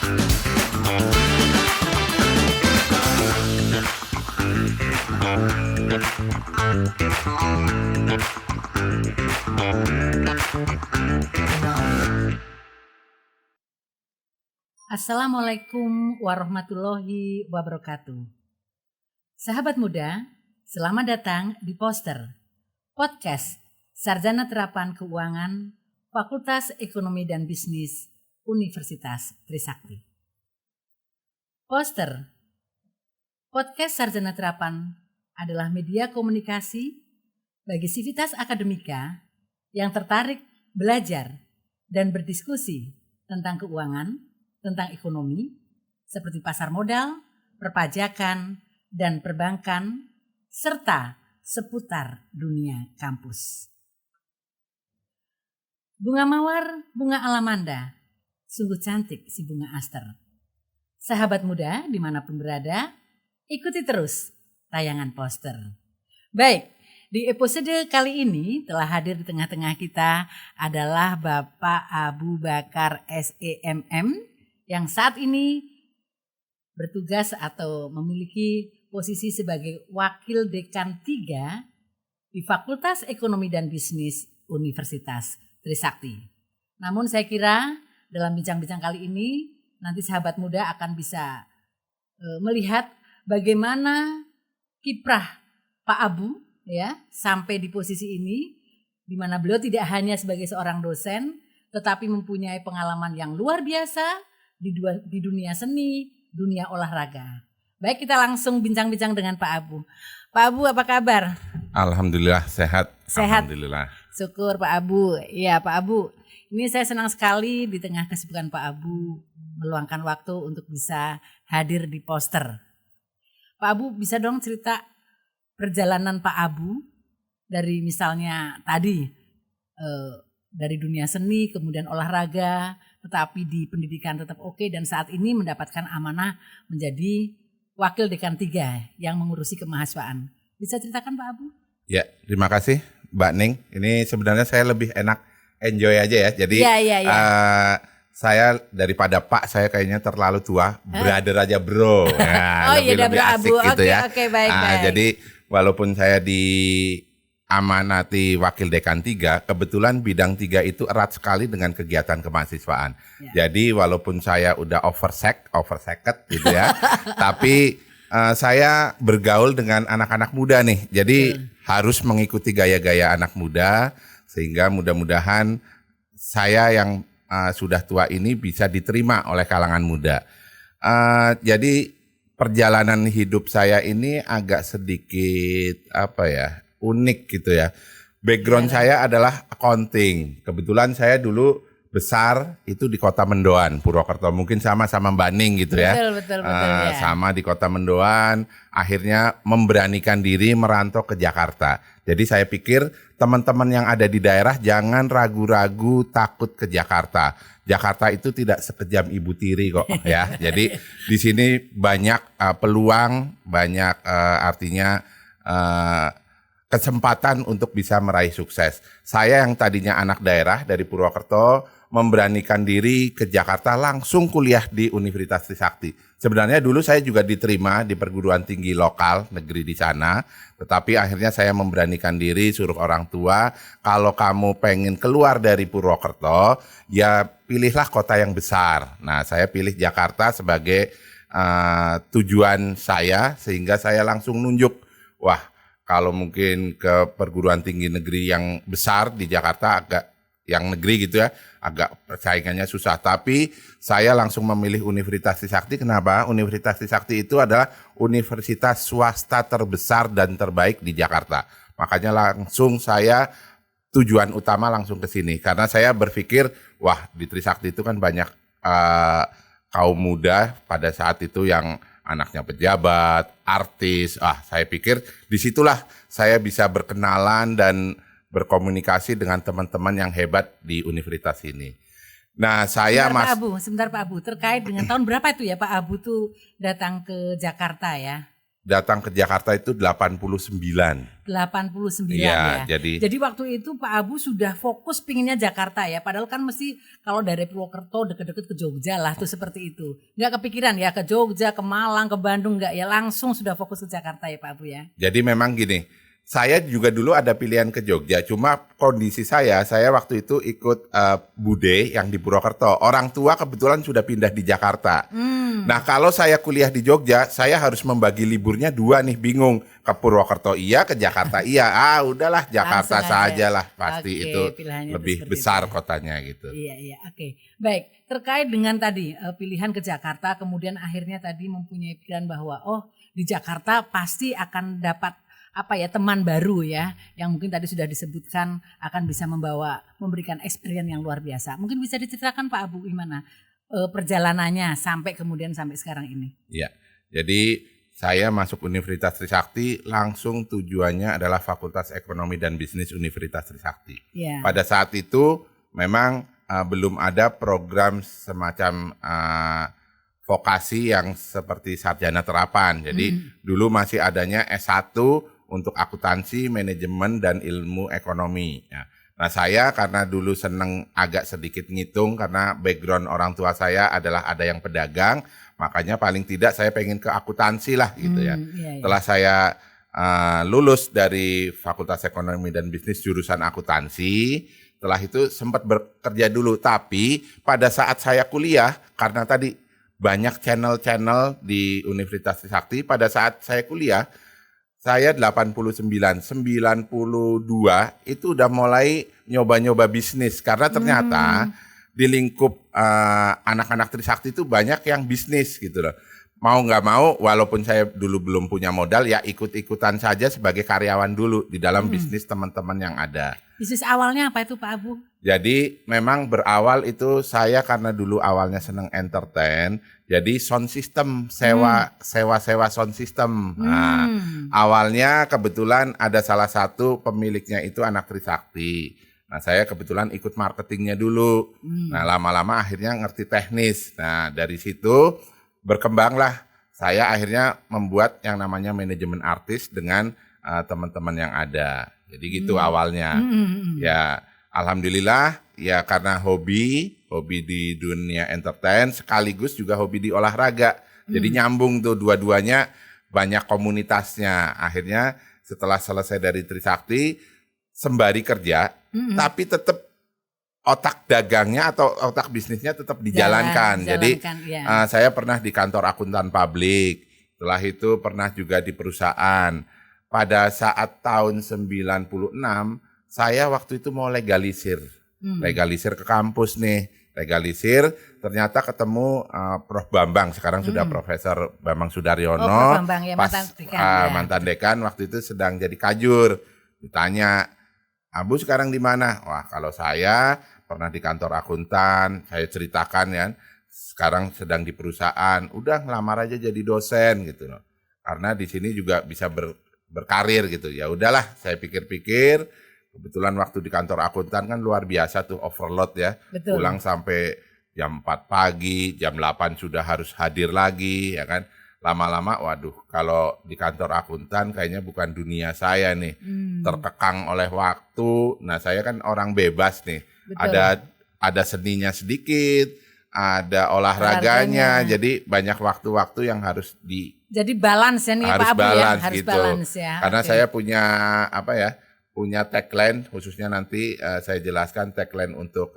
Assalamualaikum warahmatullahi wabarakatuh. Sahabat muda, selamat datang di Poster, podcast Sarjana Terapan Keuangan Fakultas Ekonomi dan Bisnis Universitas Trisakti. Poster, podcast Sarjana Terapan adalah media komunikasi bagi sivitas akademika yang tertarik belajar dan berdiskusi tentang keuangan, tentang ekonomi, seperti pasar modal, perpajakan, dan perbankan, serta seputar dunia kampus. Bunga mawar, bunga alamanda, sungguh cantik si bunga aster. Sahabat muda dimanapun berada, ikuti terus tayangan Poster. Baik, di episode kali ini telah hadir di tengah-tengah kita adalah Bapak Abu Bakar SEMM, yang saat ini bertugas atau memiliki posisi sebagai Wakil Dekan 3 di Fakultas Ekonomi dan Bisnis Universitas Trisakti. Namun saya kira dalam bincang-bincang kali ini nanti sahabat muda akan bisa melihat bagaimana kiprah Pak Abu ya sampai di posisi ini, di mana beliau tidak hanya sebagai seorang dosen tetapi mempunyai pengalaman yang luar biasa di dunia seni, dunia olahraga. Baik, kita langsung bincang-bincang dengan Pak Abu. Pak Abu, apa kabar? Alhamdulillah sehat. Sehat. Alhamdulillah. Syukur Pak Abu. Iya Pak Abu, ini saya senang sekali di tengah kesibukan Pak Abu meluangkan waktu untuk bisa hadir di Poster. Pak Abu, bisa dong cerita perjalanan Pak Abu dari misalnya tadi dari dunia seni, kemudian olahraga, tetapi di pendidikan tetap oke, dan saat ini mendapatkan amanah menjadi Wakil Dekan 3 yang mengurusi kemahasiswaan. Bisa ceritakan Pak Abu? Ya, terima kasih Mbak Ning. Ini sebenarnya saya lebih enak enjoy aja ya. Jadi saya daripada Pak, saya kayaknya terlalu tua. Brother aja bro. Nah, lebih asik Abu. Gitu ya. Oke, baik. Jadi walaupun saya amanati Wakil Dekan 3, kebetulan bidang 3 itu erat sekali dengan kegiatan kemahasiswaan. Ya. Jadi walaupun saya udah overseket gitu ya, tapi saya bergaul dengan anak-anak muda nih. Jadi harus mengikuti gaya-gaya anak muda, sehingga mudah-mudahan saya yang sudah tua ini bisa diterima oleh kalangan muda. Jadi perjalanan hidup saya ini agak sedikit unik gitu ya. Background saya adalah accounting. Kebetulan saya dulu besar itu di Kota Mendoan, Purwokerto. Mungkin sama Mbak Ning gitu ya. Betul ya. Sama di Kota Mendoan. Akhirnya memberanikan diri merantau ke Jakarta. Jadi saya pikir teman-teman yang ada di daerah jangan ragu-ragu takut ke Jakarta. Jakarta itu tidak sekejam Ibu Tiri kok ya. Jadi di sini banyak peluang, banyak artinya kesempatan untuk bisa meraih sukses. Saya yang tadinya anak daerah dari Purwokerto memberanikan diri ke Jakarta, langsung kuliah di Universitas Trisakti. Sebenarnya dulu saya juga diterima di perguruan tinggi lokal negeri di sana, tetapi akhirnya saya memberanikan diri, suruh orang tua, kalau kamu pengen keluar dari Purwokerto, ya pilihlah kota yang besar. Nah, saya pilih Jakarta sebagai tujuan saya, sehingga saya langsung nunjuk, wah, kalau mungkin ke perguruan tinggi negeri yang besar di Jakarta yang negeri gitu ya, agak persaingannya susah. Tapi saya langsung memilih Universitas Trisakti. Kenapa? Universitas Trisakti itu adalah universitas swasta terbesar dan terbaik di Jakarta. Makanya langsung saya tujuan utama langsung ke sini. Karena saya berpikir, wah di Trisakti itu kan banyak kaum muda pada saat itu yang anaknya pejabat, artis. Saya pikir disitulah saya bisa berkenalan dan berkomunikasi dengan teman-teman yang hebat di universitas ini. Nah, saya Sebentar Pak Abu, terkait dengan tahun berapa itu ya Pak Abu tuh datang ke Jakarta ya? datang ke Jakarta itu 89. 89 Iya, ya. Jadi waktu itu Pak Abu sudah fokus pinginnya Jakarta ya. Padahal kan mesti kalau dari Purwokerto deket-deket ke Jogja lah tuh seperti itu. Nggak kepikiran ya ke Jogja, ke Malang, ke Bandung nggak ya, langsung sudah fokus ke Jakarta ya Pak Abu ya. Jadi memang gini, saya juga dulu ada pilihan ke Jogja, cuma kondisi saya waktu itu ikut Bude yang di Purwokerto. Orang tua kebetulan sudah pindah di Jakarta. Nah kalau saya kuliah di Jogja, saya harus membagi liburnya 2 nih, bingung. Ke Purwokerto iya, ke Jakarta iya. Udahlah Jakarta saja lah, pasti itu lebih besar kotanya gitu. Iya, oke. Baik, terkait dengan tadi pilihan ke Jakarta, kemudian akhirnya tadi mempunyai pikiran bahwa di Jakarta pasti akan dapat teman baru ya, yang mungkin tadi sudah disebutkan akan bisa memberikan experience yang luar biasa. Mungkin bisa diceritakan Pak Abu gimana perjalanannya sampai sekarang ini? Iya, jadi saya masuk Universitas Trisakti langsung tujuannya adalah Fakultas Ekonomi dan Bisnis Universitas Trisakti. Ya. Pada saat itu memang belum ada program semacam vokasi yang seperti sarjana terapan. Jadi dulu masih adanya S1 untuk akuntansi, manajemen, dan ilmu ekonomi. Ya. Nah saya karena dulu seneng agak sedikit ngitung karena background orang tua saya adalah ada yang pedagang, makanya paling tidak saya pengen ke akuntansi lah gitu ya. Iya. Setelah saya lulus dari Fakultas Ekonomi dan Bisnis jurusan akuntansi, setelah itu sempat bekerja dulu. Tapi pada saat saya kuliah, karena tadi banyak channel-channel di Universitas Trisakti, pada saat saya kuliah, saya 89, 92 itu udah mulai nyoba-nyoba bisnis. Karena ternyata di lingkup anak-anak Trisakti itu banyak yang bisnis gitu loh. Mau nggak mau, walaupun saya dulu belum punya modal, ya ikut-ikutan saja sebagai karyawan dulu di dalam bisnis teman-teman yang ada. Bisnis awalnya apa itu Pak Abu? Jadi memang berawal itu saya karena dulu awalnya seneng entertain, jadi sound system, sewa sound system. Nah, awalnya kebetulan ada salah satu pemiliknya itu anak Trisakti. Nah saya kebetulan ikut marketingnya dulu. Nah lama-lama akhirnya ngerti teknis. Nah dari situ berkembanglah saya akhirnya membuat yang namanya manajemen artis dengan teman-teman yang ada. Jadi gitu awalnya. Ya alhamdulillah ya karena hobi di dunia entertain sekaligus juga hobi di olahraga. Jadi nyambung tuh dua-duanya, banyak komunitasnya. Akhirnya setelah selesai dari Trisakti sembari kerja tapi tetap otak dagangnya atau otak bisnisnya tetap dijalankan. Jadi saya pernah di kantor akuntan publik, setelah itu pernah juga di perusahaan. Pada saat tahun 96, saya waktu itu mau legalisir ke kampus nih. Legalisir, ternyata ketemu Prof. Bambang, sekarang sudah Profesor Bambang Sudaryono. Prof. Bambang ya, mantan dekan waktu itu sedang jadi kajur. Ditanya, Abu sekarang di mana? Wah, kalau saya pernah di kantor akuntan, saya ceritakan ya, sekarang sedang di perusahaan, udah ngelamar aja jadi dosen gitu loh. Karena di sini juga bisa berkarir gitu. Ya udahlah, saya pikir-pikir, kebetulan waktu di kantor akuntan kan luar biasa tuh overload ya. Betul. Pulang sampai jam 4 pagi, jam 8 sudah harus hadir lagi ya kan. Lama-lama waduh kalau di kantor akuntan kayaknya bukan dunia saya nih. Terkekang oleh waktu. Nah saya kan orang bebas nih. Betul. Ada seninya sedikit, ada olahraganya. Jadi banyak waktu-waktu yang harus jadi balance ya nih harus Pak Abu balance, ya. Harus gitu. balance ya. Karena saya punya tagline, khususnya nanti saya jelaskan tagline untuk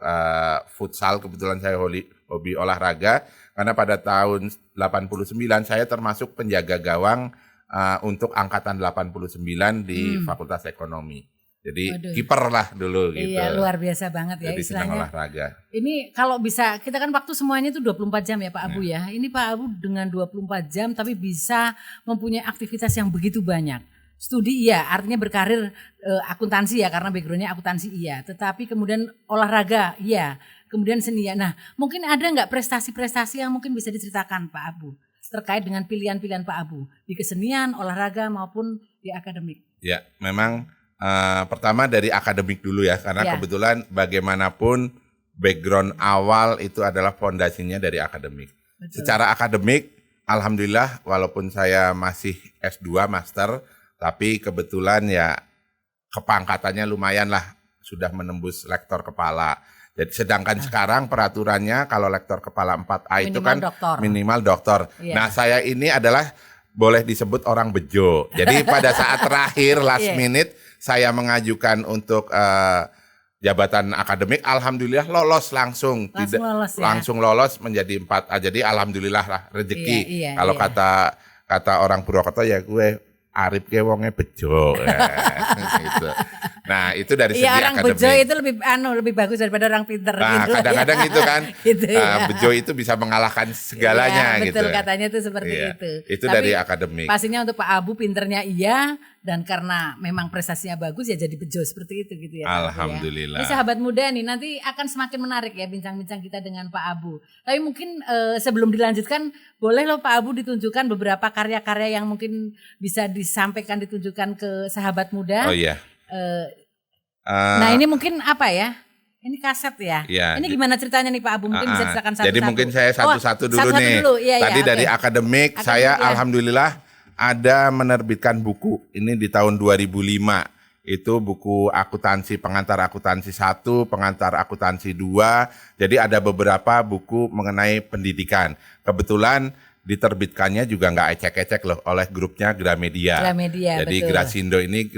futsal. Kebetulan saya hobi olahraga. Karena pada tahun 89 saya termasuk penjaga gawang untuk angkatan 89 di Fakultas Ekonomi. Jadi kiper lah dulu gitu. Iya luar biasa banget ya. Jadi senang olahraga. Ini kalau bisa, kita kan waktu semuanya itu 24 jam ya Pak Abu ya. Ini Pak Abu dengan 24 jam tapi bisa mempunyai aktivitas yang begitu banyak. Studi iya, artinya berkarir akuntansi ya karena backgroundnya akuntansi iya. Tetapi kemudian olahraga iya. Kemudian seni ya. Nah, mungkin ada nggak prestasi-prestasi yang mungkin bisa diceritakan Pak Abu terkait dengan pilihan-pilihan Pak Abu di kesenian, olahraga maupun di akademik? Ya, memang pertama dari akademik dulu ya, karena kebetulan bagaimanapun background awal itu adalah fondasinya dari akademik. Betul. Secara akademik alhamdulillah walaupun saya masih S2 master, tapi kebetulan ya kepangkatannya lumayan lah, sudah menembus lektor kepala. Jadi sedangkan sekarang peraturannya kalau lektor kepala 4A itu Minimal kan doktor. minimal doktor. Iya. Nah, saya ini adalah boleh disebut orang bejo. Jadi pada saat terakhir last Iya. minute saya mengajukan untuk jabatan akademik, alhamdulillah lolos langsung. Langsung lolos ya? Langsung lolos menjadi 4A. Jadi alhamdulillah lah rezeki. Iya, Kalau iya. kata orang Purwokerto ya gue Arif ke wonge bejo. Gitu. Nah, itu dari segi Iya, orang akademik. bejo itu lebih bagus daripada orang pinter Nah, gitu. kadang-kadang gitu kan. Gitu, ya. Bejo itu bisa mengalahkan segalanya Iya, gitu. betul, katanya tuh seperti Iya, itu. itu Tapi dari akademik. pastinya untuk Pak Abu pinternya iya, dan karena memang prestasinya bagus ya jadi bejo seperti itu gitu ya. Pak Abu ya. Alhamdulillah. Ini sahabat muda nih, nanti akan semakin menarik ya bincang-bincang kita dengan Pak Abu. Tapi mungkin sebelum dilanjutkan, boleh loh Pak Abu ditunjukkan beberapa karya-karya yang mungkin bisa disampaikan, ditunjukkan ke sahabat muda. Oh iya. Nah ini mungkin apa ya? Ini kaset ya? Iya. Ini gimana ceritanya nih Pak Abu? Mungkin bisa ceritakan satu-satu. Jadi mungkin saya satu-satu dulu satu-satu nih. dulu. Iya, Tadi iya, dari oke. akademik, Akademik, saya ya. alhamdulillah ada menerbitkan buku. Ini di tahun 2005. Itu buku akuntansi, pengantar akuntansi 1, pengantar akuntansi 2. Jadi ada beberapa buku mengenai pendidikan. Kebetulan diterbitkannya juga nggak ecek-ecek loh oleh grupnya Gramedia. Gramedia, Jadi betul. Grasindo ini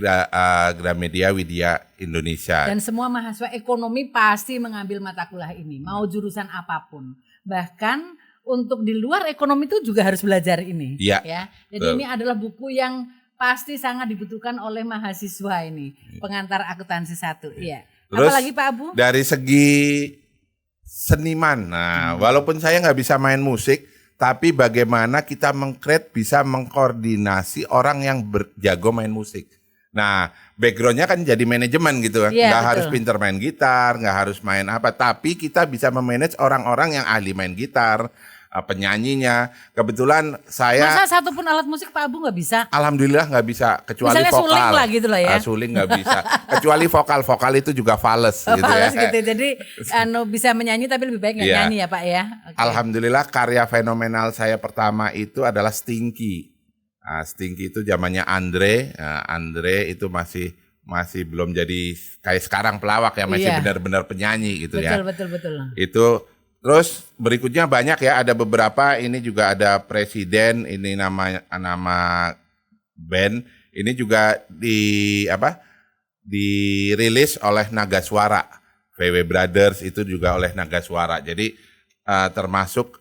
Gramedia Widya Indonesia. Dan semua mahasiswa ekonomi pasti mengambil mata kuliah ini, mau jurusan apapun. Bahkan untuk di luar ekonomi itu juga harus belajar ini. Iya, Ya. Jadi betul. ini adalah buku yang pasti sangat dibutuhkan oleh mahasiswa ini. Pengantar akuntansi 1. Iya. Terus Apalagi Pak Abu? dari segi seniman, nah walaupun saya nggak bisa main musik, tapi bagaimana kita bisa mengkoordinasi orang yang jago main musik. Nah, backgroundnya kan jadi manajemen gitu kan, Iya, nggak betul. harus pinter main gitar, nggak harus main apa, tapi kita bisa memanage orang-orang yang ahli main gitar, penyanyinya. Kebetulan saya Masa satu pun alat musik Pak Abu nggak bisa? alhamdulillah nggak bisa kecuali Misalnya vokal. suling lah gitu lah ya. Suling nggak bisa. Kecuali vokal itu juga fales gitu Fales ya. gitu. Jadi bisa menyanyi tapi lebih baik nggak Iya. nyanyi ya Pak ya. Oke. Alhamdulillah karya fenomenal saya pertama itu adalah Stinky. Nah, Stinky itu zamannya Andre. Nah, Andre itu masih belum jadi kayak sekarang pelawak ya, masih Iya. benar-benar penyanyi gitu ya. Betul. Itu terus berikutnya banyak ya, ada beberapa, ini juga ada presiden, ini nama band, ini juga dirilis oleh Naga Suara. VW Brothers itu juga oleh Naga Suara. Jadi termasuk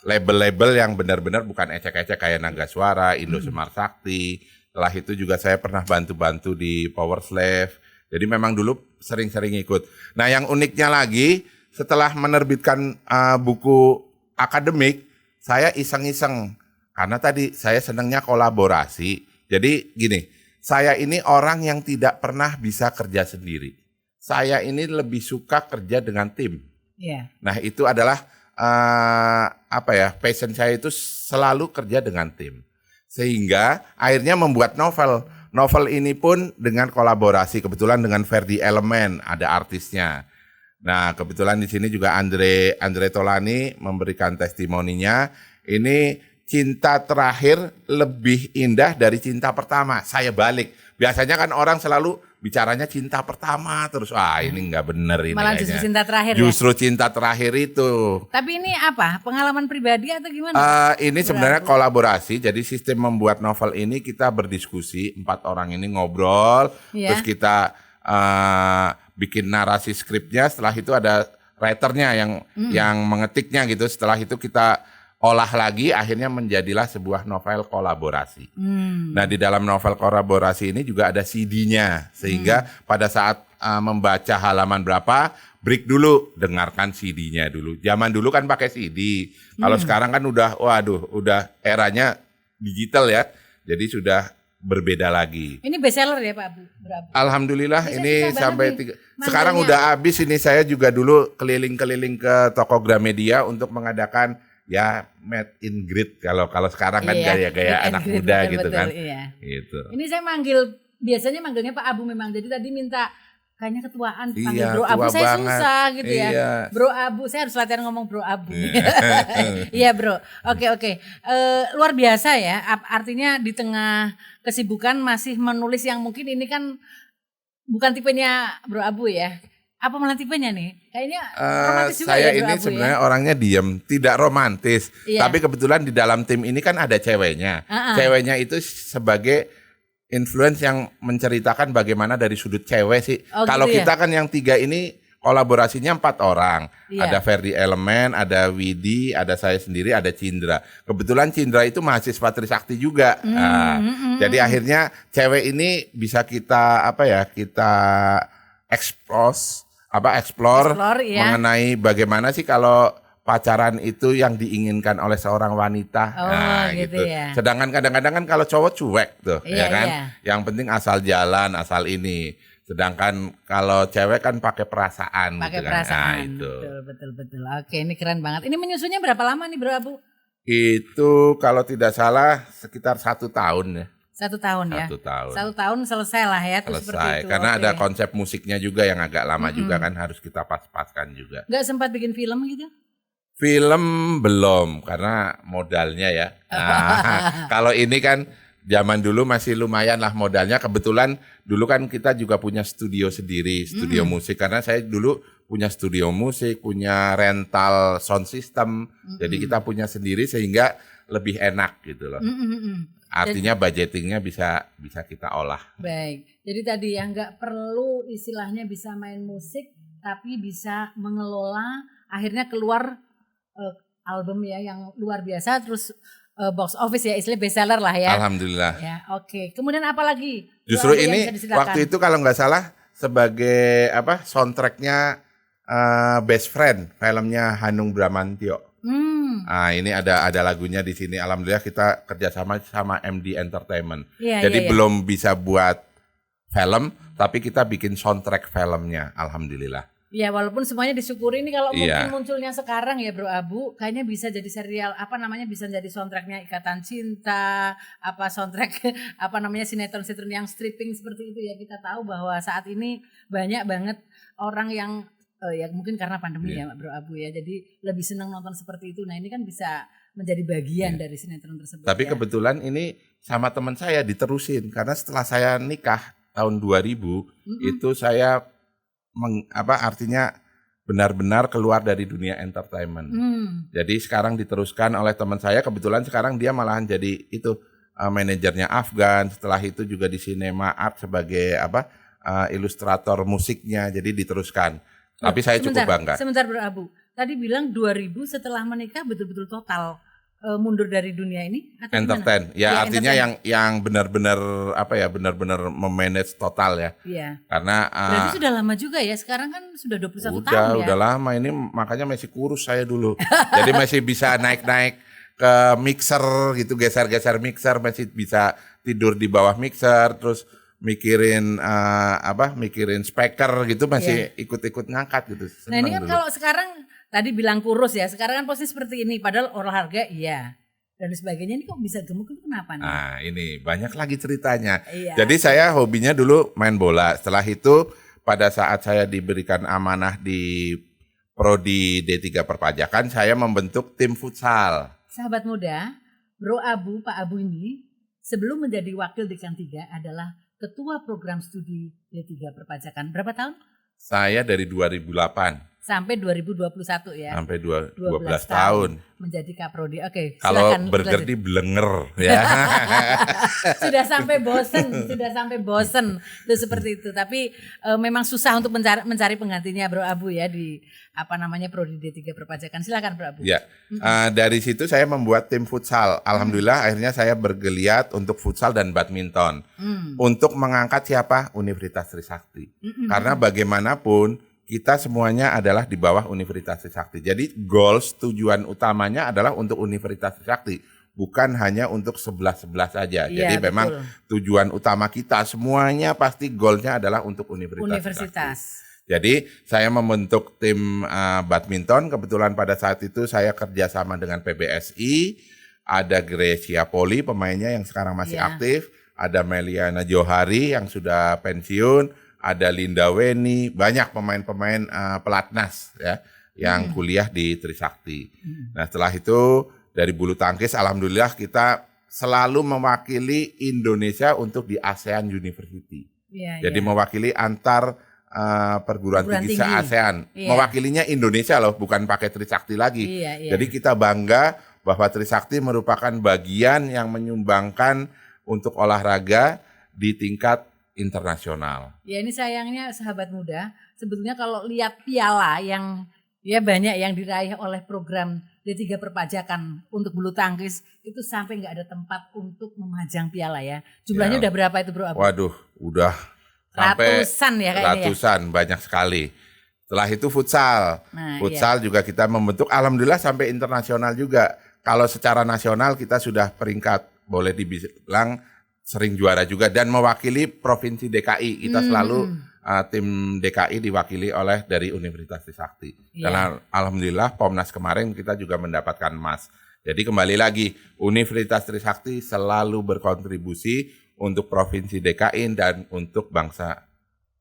label-label yang benar-benar bukan ecek-ecek kayak Naga Suara, Indo Semar Sakti. Setelah itu juga saya pernah bantu-bantu di Power Slave. Jadi memang dulu sering-sering ikut. Nah, yang uniknya lagi, setelah menerbitkan buku akademik, saya iseng-iseng. Karena tadi saya senangnya kolaborasi. Jadi gini, saya ini orang yang tidak pernah bisa kerja sendiri. Saya ini lebih suka kerja dengan tim. Iya. Nah, itu adalah passion saya itu selalu kerja dengan tim. Sehingga akhirnya membuat novel. Novel ini pun dengan kolaborasi, kebetulan dengan Ferdi Elemen, ada artisnya. Nah, kebetulan di sini juga Andre Tolani memberikan testimoninya. Ini cinta terakhir lebih indah dari cinta pertama. Saya balik. Biasanya kan orang selalu bicaranya cinta pertama terus. Wah, ini nggak bener ini Malah kayaknya. justru cinta terakhir ya. Justru cinta terakhir itu. Tapi ini apa? Pengalaman pribadi atau gimana? Ini sebenarnya kolaborasi. Jadi sistem membuat novel ini kita berdiskusi, 4 orang ini ngobrol, Iya. terus kita bikin narasi skripnya. Setelah itu ada writernya yang mengetiknya gitu. Setelah itu kita olah lagi, akhirnya menjadilah sebuah novel kolaborasi. Nah, di dalam novel kolaborasi ini juga ada CD-nya, sehingga pada saat membaca halaman berapa, break dulu, dengarkan CD-nya dulu. Zaman dulu kan pakai CD. Kalau sekarang kan udah eranya digital ya. Jadi sudah berbeda lagi. Ini bestseller ya Pak Abu? Berapa? Alhamdulillah Bisa ini banget sampai nih sekarang manggilnya. udah habis. Ini saya juga dulu keliling-keliling ke toko Gramedia untuk mengadakan ya meet in greet, kalau sekarang kan Iya, gaya-gaya meet and anak greet, muda betul, gitu kan. iya. Gitu. Ini saya biasanya manggilnya Pak Abu memang. Jadi tadi minta kayaknya ketuaan dipanggil Iya, Bro Abu tua saya banget. susah gitu ya. Iya. Bro Abu, saya harus latihan ngomong Bro Abu. Iya Bro, oke. Luar biasa ya, artinya di tengah kesibukan masih menulis yang mungkin ini kan bukan tipenya Bro Abu ya. Apa malah tipenya nih? Kayaknya romantis juga Saya ya Bro ini Abu sebenarnya ya. orangnya diem, tidak romantis. Iya. Tapi kebetulan di dalam tim ini kan ada ceweknya. Ceweknya itu sebagai influence yang menceritakan bagaimana dari sudut cewek sih. Oh, Kalau gitu ya? kita kan yang 3 ini kolaborasinya 4 orang. Iya. Ada Ferdi Elemen, ada Widi, ada saya sendiri, ada Cindra. Kebetulan Cindra itu mahasiswa Trisakti juga. Jadi akhirnya cewek ini bisa kita kita explore ya. mengenai bagaimana sih kalau pacaran itu yang diinginkan oleh seorang wanita. Oh, gitu ya. Sedangkan kadang-kadang kan kalau cowok cuek tuh, Iya, ya kan? iya. Yang penting asal jalan, asal ini. Sedangkan kalau cewek kan pakai perasaan Pakai gitu kan. perasaan. Nah, itu. Betul. Oke, ini keren banget. Ini menyusunnya berapa lama nih Bro Abu? Itu kalau tidak salah sekitar 1 tahun ya. 1 tahun ya. 1 tahun. 1 tahun selesai lah ya. Terus seperti Selesai. itu. Karena Oke. ada konsep musiknya juga yang agak lama juga kan harus kita pas-paskan juga. Nggak sempat bikin film gitu? Film belum karena modalnya ya. Nah, kalau ini kan zaman dulu masih lumayan lah modalnya. Kebetulan dulu kan kita juga punya studio sendiri, studio musik. Karena saya dulu punya studio musik, punya rental sound system. Jadi kita punya sendiri sehingga lebih enak gitu loh. Artinya budgetingnya bisa kita olah. Baik, jadi tadi ya nggak perlu istilahnya bisa main musik, tapi bisa mengelola, akhirnya keluar album ya yang luar biasa, terus box office ya, istilahnya bestseller lah ya. Alhamdulillah. Ya, oke. Kemudian apa lagi? Justru Yang ini bisa disilakan? waktu itu kalau nggak salah sebagai soundtracknya Best Friend filmnya Hanung Bramantyo. Nah, ini ada lagunya di sini. Alhamdulillah kita kerjasama sama MD Entertainment. Iya, Jadi iya. belum bisa buat film, tapi kita bikin soundtrack filmnya. Alhamdulillah. Ya walaupun semuanya disyukuri ini kalau Iya. mungkin munculnya sekarang ya Bro Abu, kayaknya bisa jadi serial bisa jadi soundtracknya Ikatan Cinta, soundtrack sinetron-sinetron yang stripping seperti itu ya. Kita tahu bahwa saat ini banyak banget orang yang ya mungkin karena pandemi ya Bro Abu ya, jadi lebih senang nonton seperti itu. Nah ini kan bisa menjadi bagian dari sinetron tersebut. Tapi ya. kebetulan ini sama teman saya diterusin karena setelah saya nikah tahun 2000 itu saya artinya benar-benar keluar dari dunia entertainment. Jadi sekarang diteruskan oleh teman saya, kebetulan sekarang dia malahan jadi itu manajernya Afgan, setelah itu juga di Cinema Art sebagai ilustrator musiknya, jadi diteruskan. Tapi saya cukup bangga. Sebentar Bro Abu, tadi bilang 2000 setelah menikah betul-betul total mundur dari dunia ini atau Entertain, gimana? ya artinya entertain. yang benar-benar benar-benar memanage total ya. Iya. Karena Berarti sudah lama juga ya, sekarang kan sudah 21 tahun ya. udah lama ini, makanya masih kurus saya dulu. Jadi masih bisa naik-naik ke mixer gitu, geser-geser mixer, masih bisa tidur di bawah mixer, terus mikirin mikirin speaker gitu, masih ikut-ikut ngangkat gitu. Nah ini Seneng kan dulu. kalau sekarang tadi bilang kurus ya, sekarang kan posisi seperti ini, padahal olahraga iya dan sebagainya, ini kok bisa gemuk itu kenapa nih? Nah ini banyak lagi ceritanya. Iya. Jadi saya hobinya dulu main bola. Setelah itu pada saat saya diberikan amanah di Prodi D3 Perpajakan, saya membentuk tim futsal. Sahabat muda, Bro Abu, Pak Abu ini sebelum menjadi wakil Dekan 3 adalah Ketua Program Studi D3 Perpajakan. Berapa tahun? Saya dari 2008 Sampai 2021 ya. sampai 12 12 tahun. Menjadi Kaprodi. Oke, Kalau silakan. burger di blenger ya. Sudah sampai bosen itu seperti itu. Tapi memang susah untuk mencari penggantinya Bro Abu ya di Prodi D3 Perpajakan. Silakan Bro Abu. Ya, dari situ saya membuat tim futsal. Alhamdulillah akhirnya saya bergeliat untuk futsal dan badminton. Untuk mengangkat siapa? Universitas Trisakti. Karena bagaimanapun kita semuanya adalah di bawah Universitas Trisakti. Jadi goals, tujuan utamanya adalah untuk Universitas Trisakti. Bukan hanya untuk 11-11 saja. Iya, Jadi memang betul. tujuan utama kita semuanya pasti goalnya adalah untuk Universitas Trisakti. Jadi saya membentuk tim badminton. Kebetulan pada saat itu saya kerjasama dengan PBSI. Ada Gracia Poli pemainnya yang sekarang masih aktif. Ada Meliana Johari yang sudah pensiun. ada Linda Weni, banyak pemain-pemain pelatnas ya yang kuliah di Trisakti. Nah, setelah itu dari bulu tangkis alhamdulillah kita selalu mewakili Indonesia untuk di ASEAN University. Jadi mewakili antar perguruan tinggi se-ASEAN. Mewakilinya Indonesia loh, bukan pakai Trisakti lagi. Jadi kita bangga bahwa Trisakti merupakan bagian yang menyumbangkan untuk olahraga di tingkat internasional. Ya, ini sayangnya sahabat muda, sebetulnya kalau lihat piala yang ya banyak yang diraih oleh program D3 perpajakan untuk bulu tangkis itu sampai nggak ada tempat untuk memajang piala ya. Jumlahnya udah berapa itu Bro Abu? Waduh, udah sampai ratusan ya kayaknya. Ratusan, banyak sekali. Setelah itu futsal. Futsal juga kita membentuk, alhamdulillah sampai internasional juga. Kalau secara nasional kita sudah peringkat, boleh dibilang sering juara juga dan mewakili Provinsi DKI. Kita selalu tim DKI diwakili oleh dari Universitas Trisakti. Karena alhamdulillah Pomnas kemarin kita juga mendapatkan emas. Jadi kembali lagi Universitas Trisakti selalu berkontribusi untuk Provinsi DKI dan untuk bangsa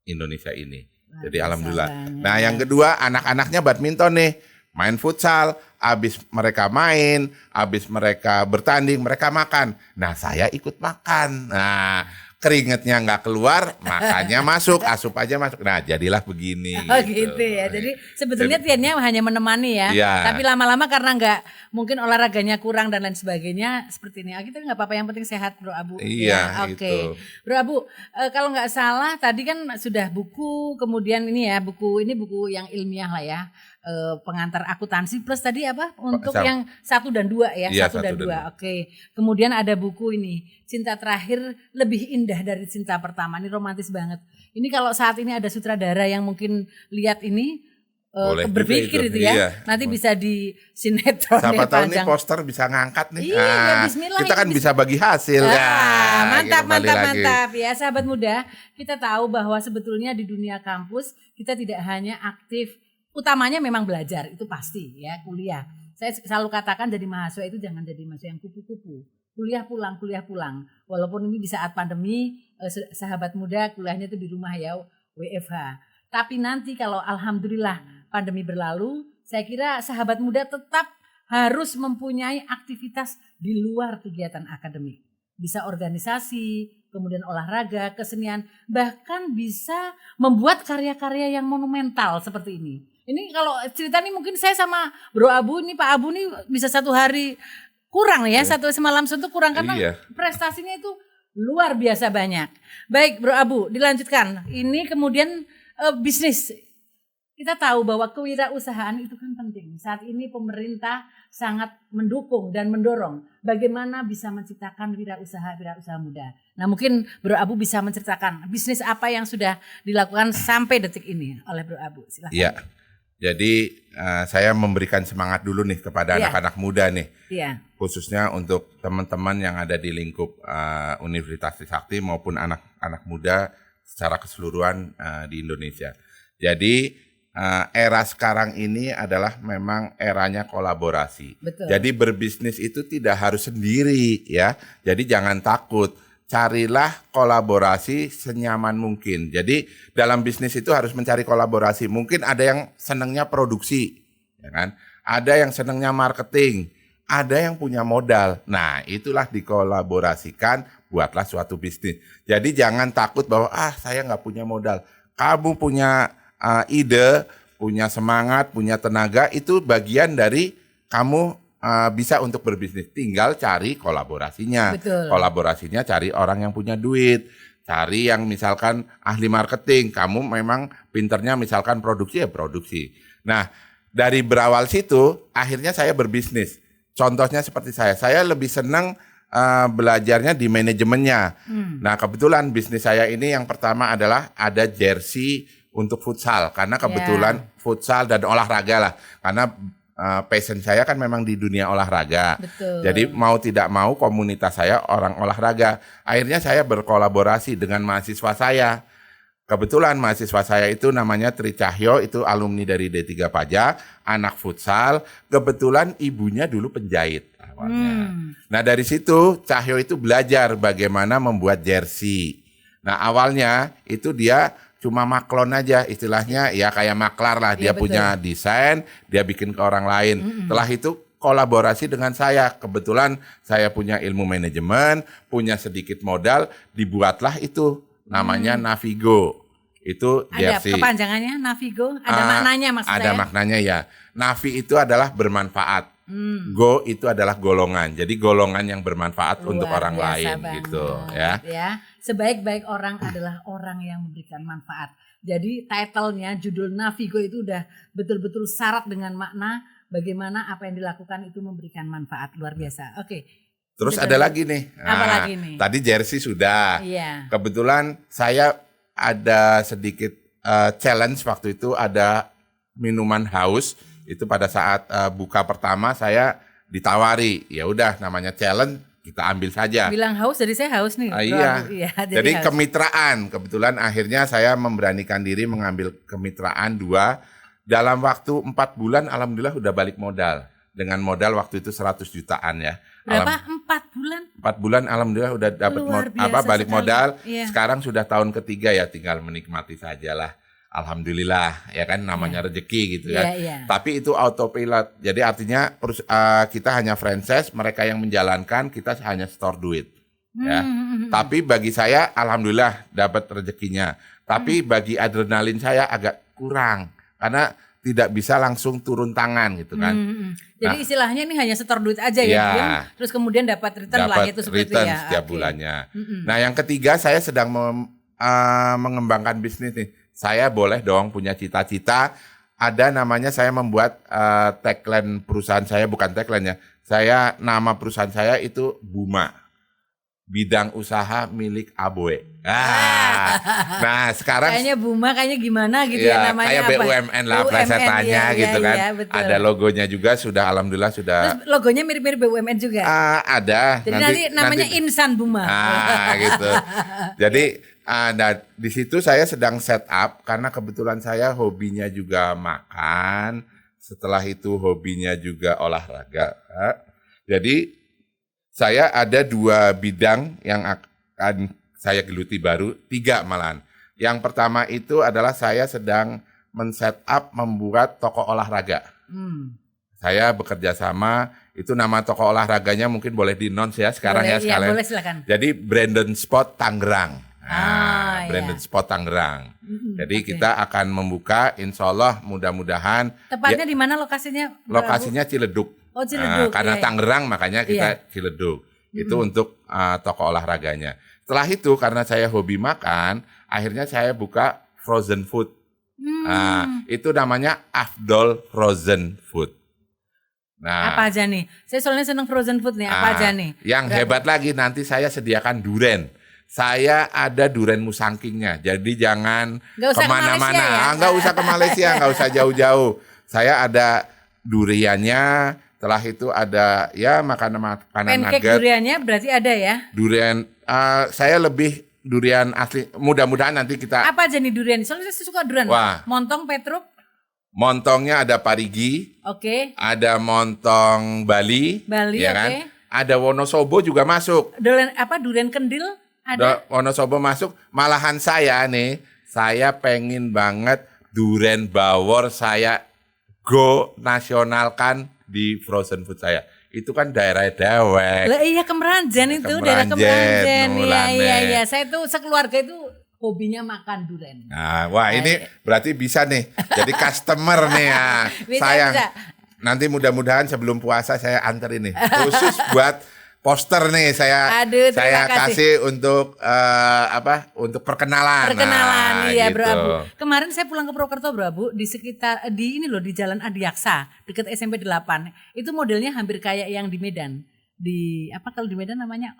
Indonesia ini. Jadi alhamdulillah. Nah, yang kedua anak-anaknya badminton nih. Main futsal, habis mereka main, habis mereka bertanding, mereka makan. Nah, saya ikut makan. Nah, keringetnya nggak keluar, makannya masuk, asup aja masuk. Nah, jadilah begini. Oh gitu ya. Jadi sebetulnya Tiannya hanya menemani ya. Tapi lama-lama karena nggak mungkin olahraganya kurang dan lain sebagainya seperti ini. Kita nggak apa-apa, yang penting sehat Bro Abu. Iya. Oke. Bro Abu, kalau nggak salah tadi kan sudah buku, kemudian ini ya buku yang ilmiah lah ya. Pengantar akuntansi plus tadi apa untuk yang 1 dan 2 ya, 1 dan 2. Oke. Kemudian ada buku ini Cinta Terakhir Lebih Indah dari Cinta Pertama. Ini romantis banget. Ini kalau saat ini ada sutradara yang mungkin lihat ini berpikir itu ya. Nanti bisa di sinetron. Siapa tahu nih poster bisa ngangkat nih. Iya, bismillah. Kita kan bisa bagi hasil. Mantap ya sahabat muda. Kita tahu bahwa sebetulnya di dunia kampus kita tidak hanya aktif, utamanya memang belajar, itu pasti ya, kuliah. Saya selalu katakan jadi mahasiswa itu jangan jadi mahasiswa yang kupu-kupu. Kuliah pulang. Walaupun ini di saat pandemi, sahabat muda kuliahnya itu di rumah ya, WFH. Tapi nanti kalau alhamdulillah pandemi berlalu, saya kira sahabat muda tetap harus mempunyai aktivitas di luar kegiatan akademik. Bisa organisasi, kemudian olahraga, kesenian, bahkan bisa membuat karya-karya yang monumental seperti ini. Ini kalau cerita nih mungkin saya sama Bro Abu nih, Pak Abu nih bisa 1 hari kurang ya, 1 semalam suntuk kurang karena prestasinya itu luar biasa banyak. Baik Bro Abu, dilanjutkan. Ini kemudian bisnis. Kita tahu bahwa kewirausahaan itu kan penting. Saat ini pemerintah sangat mendukung dan mendorong bagaimana bisa menciptakan wirausaha muda. Nah mungkin Bro Abu bisa menceritakan bisnis apa yang sudah dilakukan sampai detik ini oleh Bro Abu. Silahkan. Iya. Jadi saya memberikan semangat dulu nih kepada anak-anak muda nih, khususnya untuk teman-teman yang ada di lingkup Universitas Trisakti maupun anak-anak muda secara keseluruhan di Indonesia. Jadi era sekarang ini adalah memang eranya kolaborasi. Betul. Jadi berbisnis itu tidak harus sendiri ya. Jadi jangan takut. Carilah kolaborasi senyaman mungkin. Jadi dalam bisnis itu harus mencari kolaborasi. Mungkin ada yang senangnya produksi, ya kan? Ada yang senangnya marketing, ada yang punya modal. Nah, itulah dikolaborasikan, buatlah suatu bisnis. Jadi jangan takut bahwa saya nggak punya modal. Kamu punya ide, punya semangat, punya tenaga, itu bagian dari kamu bisa untuk berbisnis, tinggal cari kolaborasinya. Betul. Kolaborasinya cari orang yang punya duit, cari yang misalkan ahli marketing, kamu memang pinternya misalkan produksi ya produksi. Nah dari berawal situ akhirnya saya berbisnis. Contohnya seperti saya lebih senang belajarnya di manajemennya. Nah kebetulan bisnis saya ini yang pertama adalah ada jersey untuk futsal, karena kebetulan futsal dan olahraga lah, karena passion saya kan memang di dunia olahraga. Betul. Jadi mau tidak mau komunitas saya orang olahraga. Akhirnya saya berkolaborasi dengan mahasiswa saya. Kebetulan mahasiswa saya itu namanya Tri Cahyo, itu alumni dari D3 Pajak, anak futsal. Kebetulan ibunya dulu penjahit awalnya. Nah dari situ Cahyo itu belajar bagaimana membuat jersey. Nah awalnya itu dia cuma maklon aja istilahnya, ya kayak maklar lah. Dia Iya, punya desain, dia bikin ke orang lain. Setelah itu kolaborasi dengan saya. Kebetulan saya punya ilmu manajemen, punya sedikit modal, dibuatlah itu namanya Navigo. Itu Ada jersey. kepanjangannya Navigo, ada maknanya maksud Ada saya. maknanya ya. Navi itu adalah bermanfaat. Go itu adalah golongan. Jadi golongan yang bermanfaat untuk Luar orang biasa lain banget, gitu ya. Sebaik-baik orang adalah orang yang memberikan manfaat. Jadi title-nya, judul Navigo itu udah betul-betul syarat dengan makna bagaimana apa yang dilakukan itu memberikan manfaat. Luar biasa. Oke. Terus Betul. ada lagi nih. Apa lagi nih? Tadi jersey sudah. Iya. Kebetulan saya ada sedikit challenge waktu itu, ada minuman haus. Itu pada saat buka pertama saya ditawari, ya udah namanya challenge, kita ambil saja. Bilang haus, jadi saya haus nih. Iya. Jadi haus. kemitraan, kebetulan akhirnya saya memberanikan diri mengambil kemitraan 2. Dalam waktu 4 bulan alhamdulillah udah balik modal. Dengan modal waktu itu 100 jutaan ya. Berapa? 4 bulan? 4 bulan alhamdulillah udah dapat Luar biasa balik sekali. modal. Iya. Sekarang sudah tahun ketiga ya, tinggal menikmati sajalah. Alhamdulillah ya kan, namanya rezeki gitu kan. Iya. Tapi itu autopilot. Jadi artinya kita hanya franchise, mereka yang menjalankan, kita hanya store duit. Ya. Tapi bagi saya alhamdulillah dapat rezekinya. Tapi bagi adrenalin saya agak kurang karena tidak bisa langsung turun tangan gitu kan. Jadi istilahnya ini hanya setor duit aja ya, Ya. Bim? Terus kemudian dapat return lah Dapat itu seperti return ya. setiap Oke. bulannya. Nah yang ketiga saya sedang mengembangkan bisnis nih. Saya boleh dong punya cita-cita. Ada namanya, saya membuat tagline perusahaan saya, bukan tagline ya. Nama perusahaan saya itu Buma. Bidang usaha milik Aboe. Nah sekarang Kayaknya Buma kayaknya gimana gitu ya, namanya kayak apa? BUMN lah plesetannya iya, gitu kan. iya, betul. Ada logonya juga, sudah alhamdulillah sudah. Terus logonya mirip-mirip BUMN juga. Ada. Jadi nanti namanya Insan Buma. Gitu. Jadi nah, di situ saya sedang set up karena kebetulan saya hobinya juga makan, setelah itu hobinya juga olahraga. Jadi saya ada 2 bidang yang akan saya geluti baru, 3 malahan. Yang pertama itu adalah saya sedang men-set up membuat toko olahraga. Saya bekerja sama, itu nama toko olahraganya mungkin boleh di-announce ya sekarang Boleh, ya sekalian. Iya, boleh silakan. Jadi Brandon Spot Tangerang. iya. Brandon Spot Tangerang. Jadi oke. kita akan membuka, insya Allah mudah-mudahan. Tepatnya di mana lokasinya? Prabu? Lokasinya Ciledug. Oh, Ciledug. Karena iya. Tangerang makanya kita Ciledug. Itu untuk toko olahraganya. Setelah itu karena saya hobi makan, akhirnya saya buka frozen food. Itu namanya Afdol Frozen Food. Nah, Apa aja nih? Saya soalnya seneng frozen food nih. Apa aja nih? Yang hebat lagi nanti saya sediakan duren. Saya ada duren musangkingnya. Jadi jangan Nggak usah ke kemana-mana. Malaysia ya? Nggak usah ke Malaysia, nggak usah jauh-jauh. Saya ada duriannya. Setelah itu ada ya makanan Pancake nugget. duriannya berarti ada ya? Durian, saya lebih durian asli. Mudah-mudahan nanti kita. Apa aja nih durian? Soalnya saya suka durian. Wah. Montong, Petruk. Montongnya ada Parigi, Oke. ada montong Bali, Bali, ya kan? oke. Ada Wonosobo juga masuk. Durian kendil ada. Wonosobo masuk. Malahan saya nih, saya pengen banget duren bawor saya go nasionalkan di frozen food saya. Itu kan daerah dewek. Lah iya Kemeranjen itu, daerah Kemeranjen, Kemeranjen. Iya. Mulane. Saya tuh sekeluarga itu hobinya makan durian. Nah, wah ini berarti bisa nih jadi customer nih ya. Bisa, Sayang. bisa. Nanti mudah-mudahan sebelum puasa saya anterin nih. Khusus buat poster nih saya Aduh, terima saya kasih. kasih untuk untuk perkenalan. Perkenalan, Nah, iya gitu. Bro Abu. Kemarin saya pulang ke Purwokerto Bro Abu, di sekitar di ini loh, di Jalan Adiaksa, dekat SMP 8. Itu modelnya hampir kayak yang di Medan. Di apa kalau di Medan namanya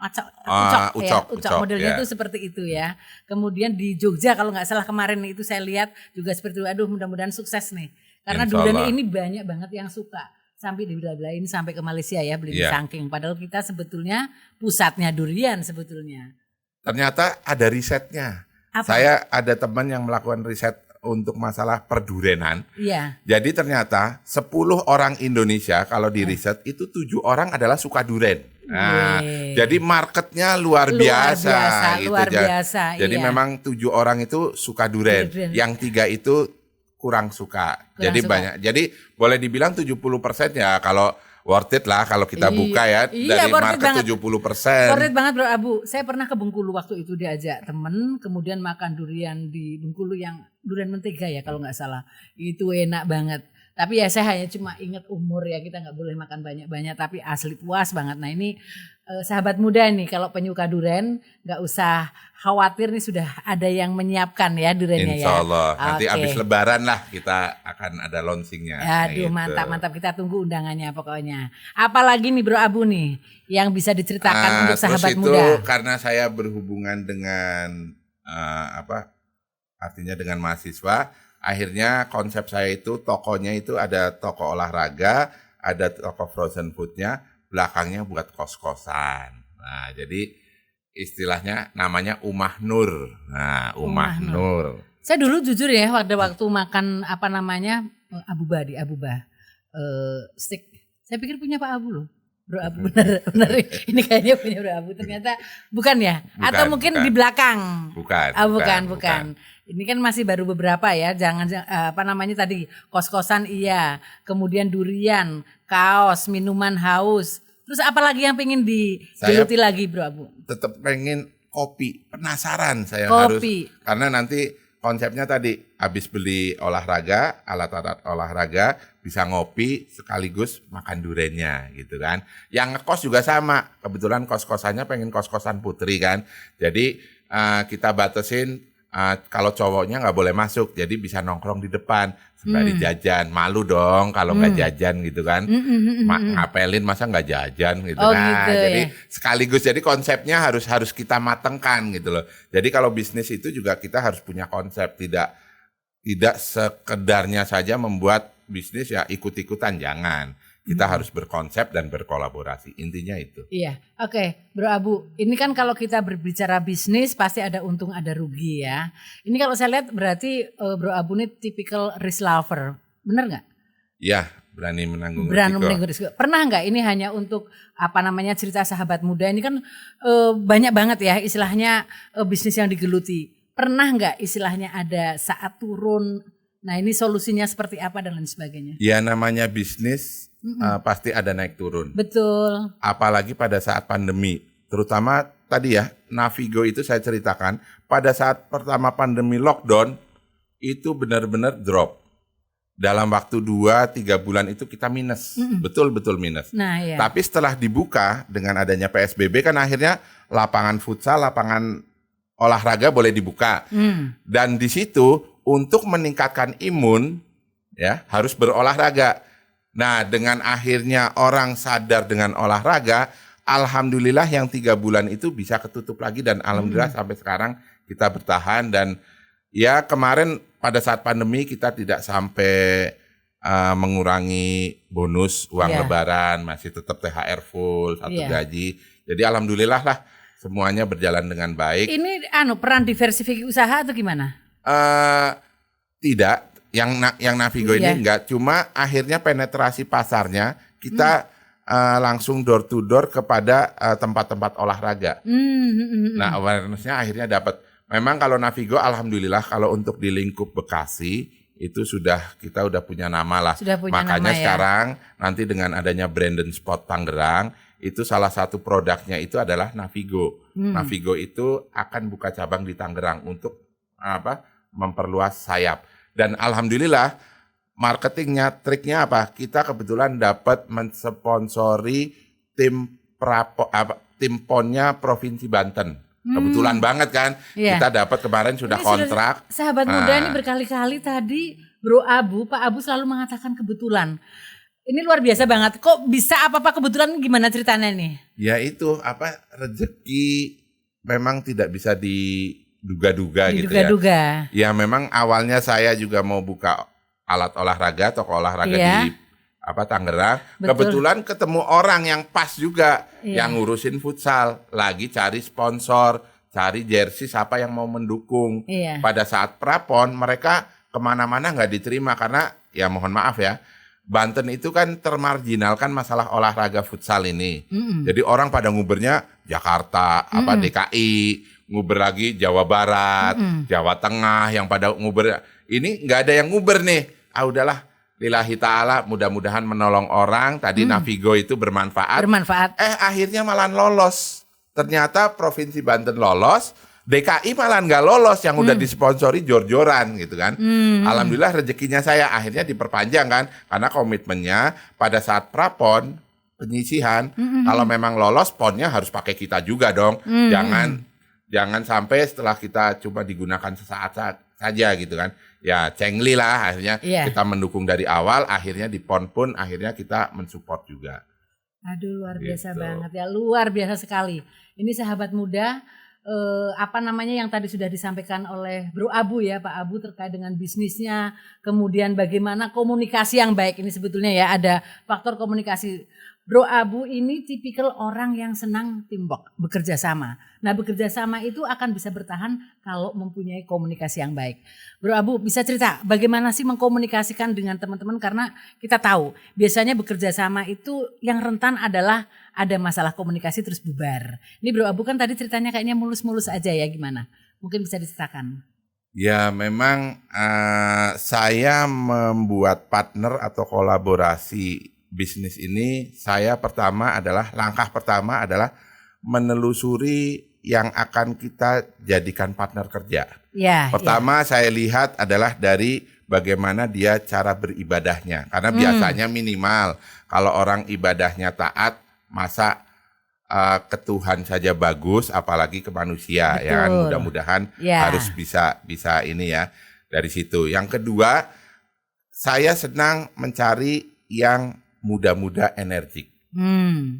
Ucok modelnya ya. itu seperti itu ya. Kemudian di Jogja kalau nggak salah kemarin itu saya lihat juga seperti itu. Aduh, mudah-mudahan sukses nih. Karena Insya durian Allah. ini banyak banget yang suka. Sampai dibelah-belahin sampai ke Malaysia ya beli di Iya. Sangking. Padahal kita sebetulnya pusatnya durian sebetulnya. Ternyata ada risetnya. Apa? Saya ada teman yang melakukan riset untuk masalah perdurenan. Iya. Jadi ternyata 10 orang Indonesia kalau di riset itu 7 orang adalah suka duren. Nah, Weh. jadi marketnya luar biasa gitu. Luar biasa. Jadi iya. memang 7 orang itu suka durian, Durian. yang 3 itu kurang suka. Kurang Jadi suka. banyak. Jadi boleh dibilang 70% ya kalau worth it lah kalau kita buka ya Iya, dari worth it market banget. 70%. Worth it banget Bro Abu. Saya pernah ke Bengkulu waktu itu diajak temen, kemudian makan durian di Bengkulu yang durian mentega ya kalau nggak salah. Itu enak banget. Tapi ya saya hanya cuma ingat umur ya, kita nggak boleh makan banyak-banyak, tapi asli puas banget. Nah ini sahabat muda nih kalau penyuka durian nggak usah khawatir nih, sudah ada yang menyiapkan ya duriannya ya. Insya Allah. Nanti Oke. abis lebaran lah kita akan ada launchingnya. Aduh Gitu. mantap, kita tunggu undangannya pokoknya. Apalagi nih Bro Abu nih yang bisa diceritakan untuk sahabat terus muda. itu karena saya berhubungan dengan artinya dengan mahasiswa, akhirnya konsep saya itu tokonya itu ada toko olahraga, ada toko frozen foodnya, belakangnya buat kos-kosan. Nah jadi istilahnya namanya Umah Nur. Nah Umah Nur. Saya dulu jujur ya waktu makan apa namanya Abuba di Abuba steak. Saya pikir punya Pak Abu loh. Bro Abu benar ini kayaknya punya Bro Abu, ternyata bukan ya? Atau mungkin di belakang? Bukan. Bukan. Ini kan masih baru beberapa ya. Jangan apa namanya tadi kos-kosan iya, kemudian durian, kaos, minuman haus. Terus apa lagi yang pengen digeluti lagi Bro Abu? Tetap pengen kopi, penasaran saya Kopi. harus karena nanti konsepnya tadi habis beli olahraga, alat-alat olahraga, bisa ngopi sekaligus makan duriannya gitu kan. Yang ngekos juga sama, kebetulan kos-kosannya pengen kos-kosan putri kan. Jadi kita batasin kalau cowoknya nggak boleh masuk, jadi bisa nongkrong di depan sembari jajan. Malu dong kalau nggak jajan gitu kan. Ngapelin masa nggak jajan gitu. Oh, nah gitu, jadi ya. sekaligus jadi konsepnya harus kita matengkan gitu loh. Jadi kalau bisnis itu juga kita harus punya konsep, tidak sekedarnya saja membuat bisnis ya ikut-ikutan, jangan. Kita harus berkonsep dan berkolaborasi. Intinya itu. Iya, oke, Bro Abu. Ini kan kalau kita berbicara bisnis pasti ada untung ada rugi ya. Ini kalau saya lihat berarti Bro Abu ini typical risk lover, benar nggak? Iya, berani menanggung risiko. Pernah nggak ini hanya untuk apa namanya cerita sahabat muda ini kan banyak banget ya istilahnya bisnis yang digeluti. Pernah nggak istilahnya ada saat turun? Nah ini solusinya seperti apa dan lain sebagainya? Ya namanya bisnis pasti ada naik turun. Betul. Apalagi pada saat pandemi. Terutama tadi ya, Navigo itu saya ceritakan, pada saat pertama pandemi lockdown, itu benar-benar drop. Dalam waktu 2-3 bulan itu kita minus. Betul-betul minus. Nah, iya. Tapi setelah dibuka dengan adanya PSBB kan akhirnya lapangan futsal, lapangan olahraga boleh dibuka. Dan di situ untuk meningkatkan imun ya harus berolahraga. Nah, dengan akhirnya orang sadar dengan olahraga, alhamdulillah yang 3 bulan itu bisa ketutup lagi dan alhamdulillah sampai sekarang kita bertahan. Dan ya kemarin pada saat pandemi kita tidak sampai mengurangi bonus uang lebaran, masih tetap THR full, satu gaji. Jadi alhamdulillah lah semuanya berjalan dengan baik. Ini peran diversifikasi usaha atau gimana? Tidak. Yang Navigo ini enggak, cuma akhirnya penetrasi pasarnya kita langsung door to door kepada tempat-tempat olahraga. Nah awarenessnya akhirnya dapat. Memang kalau Navigo alhamdulillah kalau untuk di lingkup Bekasi itu kita udah punya nama lah. Makanya sekarang nanti dengan adanya Brandon Spot Tangerang itu salah satu produknya itu adalah Navigo. Navigo itu akan buka cabang di Tangerang untuk memperluas sayap. Dan alhamdulillah marketingnya, triknya apa? Kita kebetulan dapat mensponsori tim ponnya Provinsi Banten. Kebetulan banget kan, kita dapat kemarin sudah kontrak. Sahabat muda ini berkali-kali tadi Bro Abu, Pak Abu selalu mengatakan kebetulan. Ini luar biasa banget. Kok bisa apa-apa kebetulan, gimana ceritanya nih? Ya itu rezeki memang tidak bisa diduga-duga gitu ya. Ya memang awalnya saya juga mau buka alat olahraga, toko olahraga di Tangerang. Betul. Kebetulan ketemu orang yang pas juga yang ngurusin futsal, lagi cari sponsor, cari jersey siapa yang mau mendukung. Pada saat prapon mereka kemana-mana nggak diterima karena ya mohon maaf ya, Banten itu kan termarginalkan masalah olahraga futsal ini. Jadi orang pada ngubernya Jakarta, DKI, nguber lagi Jawa Barat, Jawa Tengah yang pada nguber. Ini nggak ada yang nguber nih. Udahlah, lillahi ta'ala, mudah-mudahan menolong orang. Tadi Navigo itu bermanfaat. Akhirnya malah lolos. Ternyata Provinsi Banten lolos, DKI malah nggak lolos yang udah disponsori jor-joran gitu kan. Alhamdulillah rezekinya saya akhirnya diperpanjang kan, karena komitmennya pada saat prapon penyisihan, kalau memang lolos ponnya harus pakai kita juga dong. Jangan sampai setelah kita cuma digunakan sesaat saja gitu kan. Ya cengli lah akhirnya kita mendukung dari awal, akhirnya di pon pun akhirnya kita mensupport juga. Aduh luar biasa banget ya, luar biasa sekali. Ini sahabat muda, yang tadi sudah disampaikan oleh Bro Abu ya, Pak Abu terkait dengan bisnisnya, kemudian bagaimana komunikasi yang baik ini sebetulnya ya, ada faktor komunikasi. Bro Abu ini tipikal orang yang senang teamwork, bekerja sama. Nah bekerja sama itu akan bisa bertahan kalau mempunyai komunikasi yang baik. Bro Abu bisa cerita bagaimana sih mengkomunikasikan dengan teman-teman, karena kita tahu biasanya bekerja sama itu yang rentan adalah ada masalah komunikasi terus bubar. Ini Bro Abu kan tadi ceritanya kayaknya mulus-mulus aja ya, gimana? Mungkin bisa diceritakan. Ya memang saya membuat partner atau kolaborasi bisnis ini, langkah pertama adalah menelusuri yang akan kita jadikan partner kerja. Pertama saya lihat adalah dari bagaimana dia cara beribadahnya. Karena biasanya minimal kalau orang ibadahnya taat, masa ke Tuhan saja bagus, apalagi ke manusia. Ya kan, mudah-mudahan harus bisa ini ya dari situ. Yang kedua, saya senang mencari yang muda-muda energik.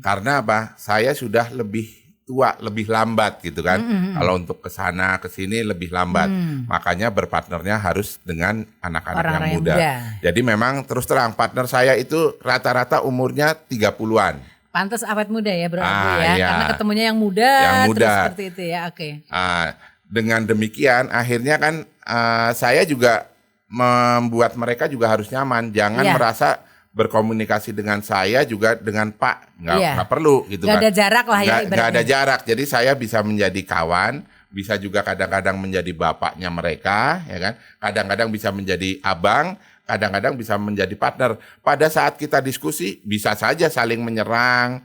Karena apa? Saya sudah lebih tua, lebih lambat gitu kan. Kalau untuk ke sana ke sini lebih lambat. Makanya berpartnernya harus dengan anak-anak yang muda. Jadi memang terus terang partner saya itu rata-rata umurnya 30-an. Pantas awet muda ya Bro Abu ya. Karena ketemunya yang muda. Terus seperti itu ya. Dengan demikian akhirnya kan saya juga membuat mereka juga harus nyaman. Jangan merasa berkomunikasi dengan saya juga dengan Pak, nggak perlu gitu kan. Nggak ada jarak lah ya ibaratnya. Nggak ada jarak, jadi saya bisa menjadi kawan, bisa juga kadang-kadang menjadi bapaknya mereka, ya kan. Kadang-kadang bisa menjadi abang, kadang-kadang bisa menjadi partner. Pada saat kita diskusi bisa saja saling menyerang,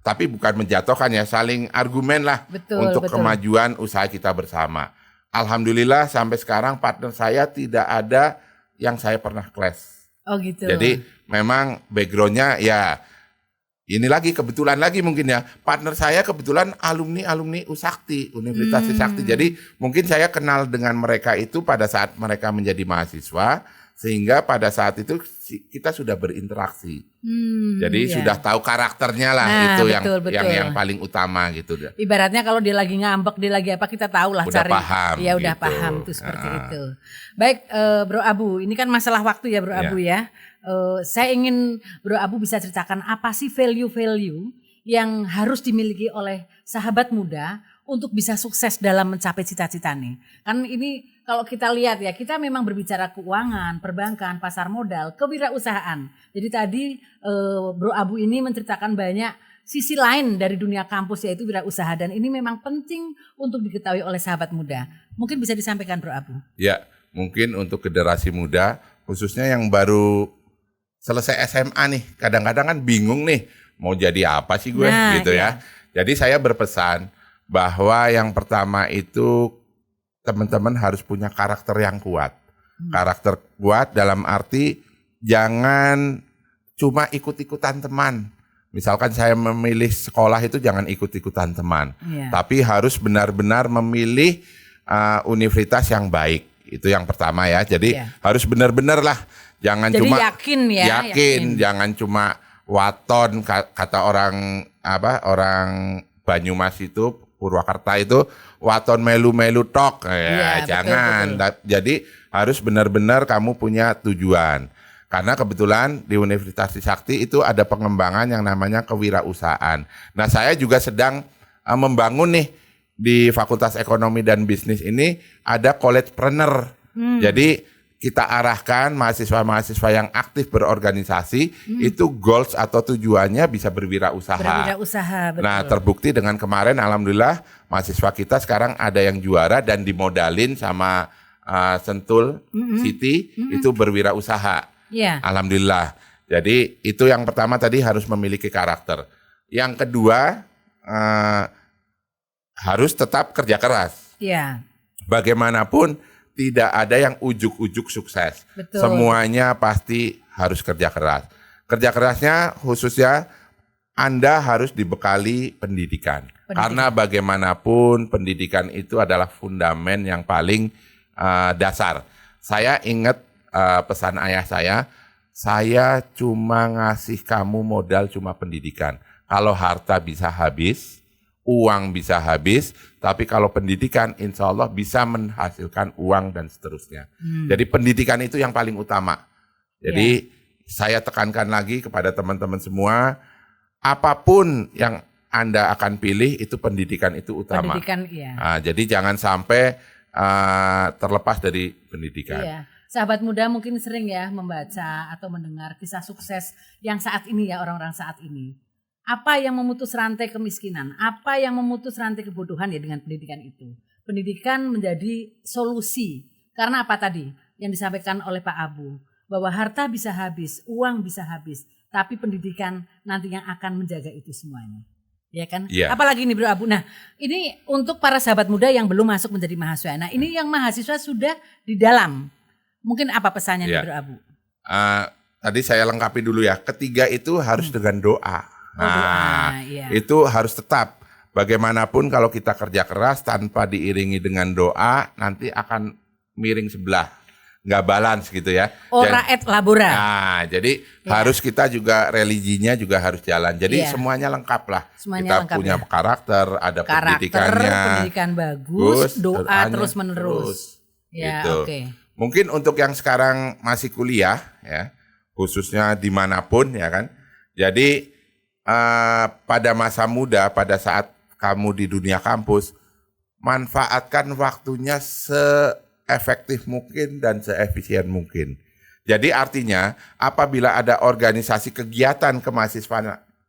tapi bukan menjatuhkan ya, saling argumen lah untuk kemajuan usaha kita bersama. Alhamdulillah sampai sekarang partner saya tidak ada yang saya pernah clash. Gitu. Jadi memang backgroundnya ya ini lagi kebetulan lagi mungkin ya, partner saya kebetulan alumni Usakti, Universitas Trisakti. Jadi mungkin saya kenal dengan mereka itu pada saat mereka menjadi mahasiswa, sehingga pada saat itu kita sudah berinteraksi. Jadi sudah tahu karakternya lah, itu betul. yang paling utama gitu. Ibaratnya kalau dia lagi ngambek, dia lagi apa, kita tahu lah udah cari. Paham, ya udah gitu. Paham tuh seperti itu. Baik Bro Abu, ini kan masalah waktu ya Bro Abu ya. Saya ingin Bro Abu bisa ceritakan apa sih value-value yang harus dimiliki oleh sahabat muda untuk bisa sukses dalam mencapai cita-cita nih. Kan ini kalau kita lihat ya, kita memang berbicara keuangan, perbankan, pasar modal, kewirausahaan. Jadi tadi Bro Abu ini menceritakan banyak sisi lain dari dunia kampus, yaitu wirausaha, dan ini memang penting untuk diketahui oleh sahabat muda. Mungkin bisa disampaikan Bro Abu. Ya, mungkin untuk generasi muda, khususnya yang baru selesai SMA nih, kadang-kadang kan bingung nih, mau jadi apa sih gue gitu ya. Jadi saya berpesan bahwa yang pertama itu teman-teman harus punya karakter yang kuat. Karakter kuat dalam arti jangan cuma ikut-ikutan teman. Misalkan saya memilih sekolah itu jangan ikut-ikutan teman. Tapi harus benar-benar memilih universitas yang baik. Itu yang pertama ya. Jadi harus benar-benar lah. Jangan jadi cuma yakin, jangan cuma waton, kata orang Banyumas itu, Purwakarta itu waton melu-melu tok. Jangan. Betul. Jadi harus benar-benar kamu punya tujuan. Karena kebetulan di Universitas Trisakti itu ada pengembangan yang namanya kewirausahaan. Nah, saya juga sedang membangun nih di Fakultas Ekonomi dan Bisnis ini ada collegepreneur. Jadi kita arahkan mahasiswa-mahasiswa yang aktif berorganisasi itu goals atau tujuannya bisa berwirausaha. Berwirausaha, betul. Nah, terbukti dengan kemarin alhamdulillah mahasiswa kita sekarang ada yang juara dan dimodalin sama Sentul City itu berwirausaha. Iya. Alhamdulillah. Jadi itu yang pertama tadi harus memiliki karakter. Yang kedua harus tetap kerja keras. Iya. Bagaimanapun tidak ada yang ujuk-ujuk sukses. Betul. Semuanya pasti harus kerja keras. Kerja kerasnya khususnya Anda harus dibekali pendidikan. Karena bagaimanapun pendidikan itu adalah fundamen yang paling dasar. Saya ingat pesan ayah saya cuma ngasih kamu modal cuma pendidikan. Kalau harta bisa habis, uang bisa habis, tapi kalau pendidikan insya Allah bisa menghasilkan uang dan seterusnya. Jadi pendidikan itu yang paling utama. Jadi saya tekankan lagi kepada teman-teman semua, apapun yang Anda akan pilih itu pendidikan itu utama. Pendidikan, iya. Nah, jadi jangan sampai terlepas dari pendidikan. Iya. Sahabat muda mungkin sering ya membaca atau mendengar kisah sukses yang saat ini ya, orang-orang saat ini. Apa yang memutus rantai kemiskinan? Apa yang memutus rantai kebodohan ya dengan pendidikan itu? Pendidikan menjadi solusi. Karena apa tadi yang disampaikan oleh Pak Abu? Bahwa harta bisa habis, uang bisa habis. Tapi pendidikan nanti yang akan menjaga itu semuanya. Ya kan? Yeah. Apalagi nih Bro Abu. Nah ini untuk para sahabat muda yang belum masuk menjadi mahasiswa. Nah ini yang mahasiswa sudah di dalam. Mungkin apa pesannya nih Bro Abu? Tadi saya lengkapi dulu ya. Ketiga itu harus dengan doa. Nah, iya. itu harus tetap. Bagaimanapun kalau kita kerja keras tanpa diiringi dengan doa, nanti akan miring sebelah, nggak balance gitu ya. Ora et labora. Nah, jadi harus kita juga religinya juga harus jalan. Jadi Iya. semuanya lengkap lah. Semuanya kita lengkap punya ya. pendidikannya, Pendidikan bagus, doa doanya terus menerus. Ya, gitu. oke. Mungkin untuk yang sekarang masih kuliah ya, khususnya dimanapun ya kan. Jadi pada masa muda, pada saat kamu di dunia kampus, manfaatkan waktunya seefektif mungkin dan seefisien mungkin. Jadi artinya apabila ada organisasi kegiatan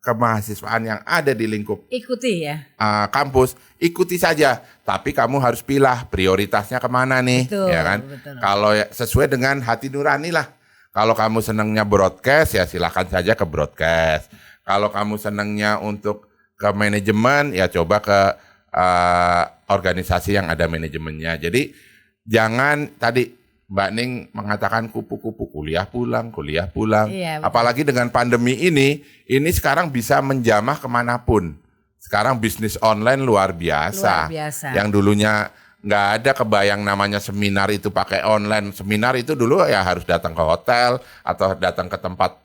kemahasiswaan yang ada di lingkup Ikuti ya. kampus, ikuti saja. Tapi kamu harus pilih prioritasnya kemana nih, Betul, ya kan? betul. Kalau sesuai dengan hati nurani lah. Kalau kamu senangnya broadcast ya silakan saja ke broadcast. Kalau kamu senangnya untuk ke manajemen ya coba ke organisasi yang ada manajemennya. Jadi jangan tadi Mbak Ning mengatakan kupu-kupu kuliah pulang. Iya, Apalagi dengan pandemi ini sekarang bisa menjamah kemanapun. Sekarang bisnis online luar biasa. Luar biasa. Yang dulunya nggak ada kebayang namanya seminar itu pakai online. Seminar itu dulu ya harus datang ke hotel atau datang ke tempat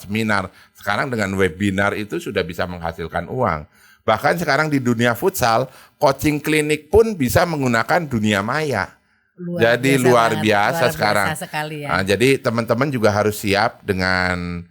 seminar. Sekarang dengan webinar itu sudah bisa menghasilkan uang. Bahkan sekarang di dunia futsal, coaching klinik pun bisa menggunakan dunia maya. Luar biasa sekarang. Sekali ya. Nah, jadi teman-teman juga harus siap dengan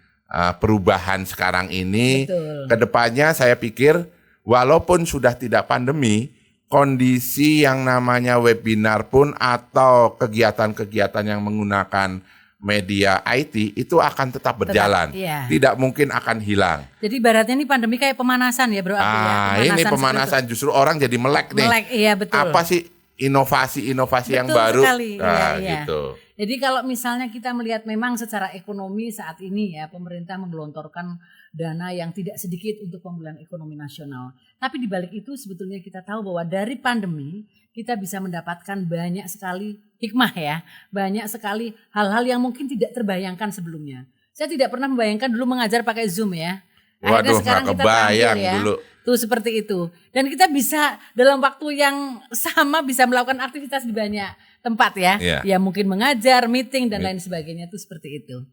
perubahan sekarang ini. Betul. Kedepannya saya pikir walaupun sudah tidak pandemi, kondisi yang namanya webinar pun atau kegiatan-kegiatan yang menggunakan media IT itu akan tetap berjalan. iya. Tidak mungkin akan hilang. Jadi ibaratnya ini pandemi kayak pemanasan ya Bro Abu ya. Ini pemanasan justru orang jadi melek nih. Melek, iya betul. Apa sih inovasi-inovasi yang baru? Sekali. Nah, iya. gitu. Jadi kalau misalnya kita melihat memang secara ekonomi saat ini ya pemerintah menggelontorkan dana yang tidak sedikit untuk pemulihan ekonomi nasional. Tapi di balik itu sebetulnya kita tahu bahwa dari pandemi kita bisa mendapatkan banyak sekali hikmah ya. Banyak sekali hal-hal yang mungkin tidak terbayangkan sebelumnya. Saya tidak pernah membayangkan dulu mengajar pakai Zoom ya. Akhirnya Waduh, sekarang nggak kita kebayang panggil ya. dulu. Tuh seperti itu. Dan kita bisa dalam waktu yang sama bisa melakukan aktivitas di banyak tempat ya. Iya. Ya mungkin mengajar, meeting dan lain sebagainya itu seperti itu.